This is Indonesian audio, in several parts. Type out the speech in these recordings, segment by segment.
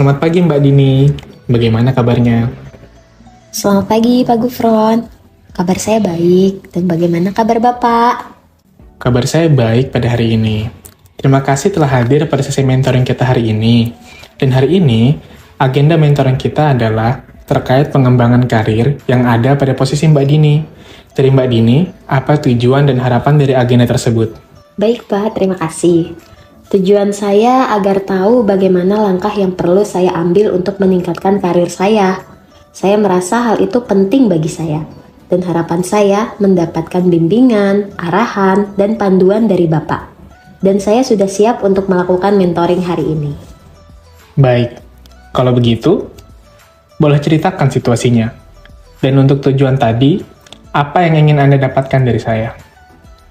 Selamat pagi Mbak Dini, bagaimana kabarnya? Selamat pagi Pak Gufron, kabar saya baik dan bagaimana kabar Bapak? Kabar saya baik pada hari ini. Terima kasih telah hadir pada sesi mentoring kita hari ini. Dan hari ini, agenda mentoring kita adalah terkait pengembangan karir yang ada pada posisi Mbak Dini. Dari Mbak Dini, apa tujuan dan harapan dari agenda tersebut? Baik Pak, terima kasih. Tujuan saya agar tahu bagaimana langkah yang perlu saya ambil untuk meningkatkan karir saya. Saya merasa hal itu penting bagi saya. Dan harapan saya mendapatkan bimbingan, arahan, dan panduan dari Bapak. Dan saya sudah siap untuk melakukan mentoring hari ini. Baik, kalau begitu, boleh ceritakan situasinya. Dan untuk tujuan tadi, apa yang ingin Anda dapatkan dari saya?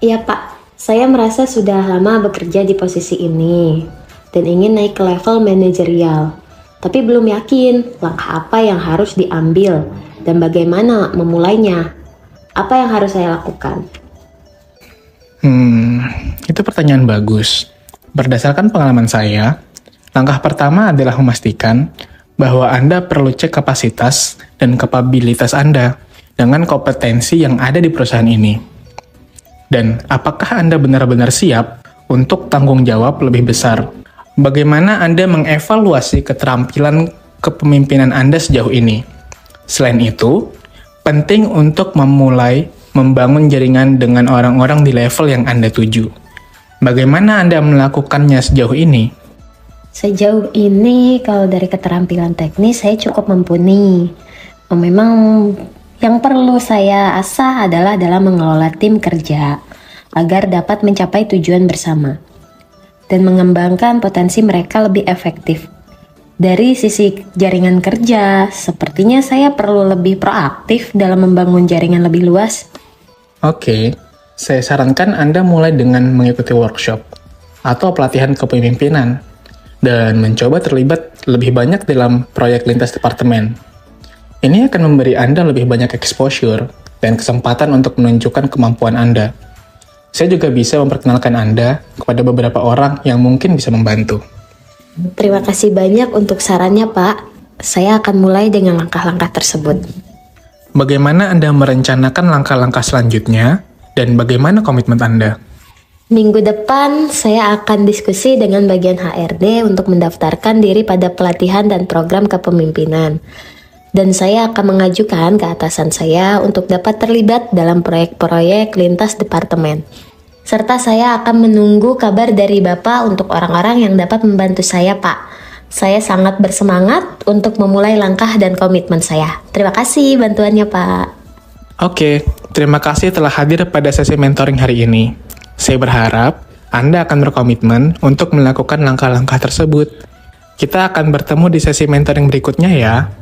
Iya Pak, saya merasa sudah lama bekerja di posisi ini dan ingin naik ke level manajerial. Tapi belum yakin langkah apa yang harus diambil dan bagaimana memulainya. Apa yang harus saya lakukan? Itu pertanyaan bagus. Berdasarkan pengalaman saya, langkah pertama adalah memastikan bahwa Anda perlu cek kapasitas dan kapabilitas Anda dengan kompetensi yang ada di perusahaan ini. Dan apakah Anda benar-benar siap untuk tanggung jawab lebih besar? Bagaimana Anda mengevaluasi keterampilan kepemimpinan Anda sejauh ini? Selain itu, penting untuk memulai membangun jaringan dengan orang-orang di level yang Anda tuju. Bagaimana Anda melakukannya sejauh ini? Sejauh ini kalau dari keterampilan teknis saya cukup mumpuni. Memang yang perlu saya asah adalah dalam mengelola tim kerja agar dapat mencapai tujuan bersama dan mengembangkan potensi mereka lebih efektif. Dari sisi jaringan kerja, sepertinya saya perlu lebih proaktif dalam membangun jaringan lebih luas. Oke, saya sarankan Anda mulai dengan mengikuti workshop atau pelatihan kepemimpinan dan mencoba terlibat lebih banyak dalam proyek lintas departemen. Ini akan memberi Anda lebih banyak exposure dan kesempatan untuk menunjukkan kemampuan Anda. Saya juga bisa memperkenalkan Anda kepada beberapa orang yang mungkin bisa membantu. Terima kasih banyak untuk sarannya Pak. Saya akan mulai dengan langkah-langkah tersebut. Bagaimana Anda merencanakan langkah-langkah selanjutnya dan bagaimana komitmen Anda? Minggu depan saya akan diskusi dengan bagian HRD untuk mendaftarkan diri pada pelatihan dan program kepemimpinan. Dan saya akan mengajukan ke atasan saya untuk dapat terlibat dalam proyek-proyek lintas departemen. Serta saya akan menunggu kabar dari Bapak untuk orang-orang yang dapat membantu saya, Pak. Saya sangat bersemangat untuk memulai langkah dan komitmen saya. Terima kasih bantuannya, Pak. Oke, terima kasih telah hadir pada sesi mentoring hari ini. Saya berharap Anda akan berkomitmen untuk melakukan langkah-langkah tersebut. Kita akan bertemu di sesi mentoring berikutnya ya.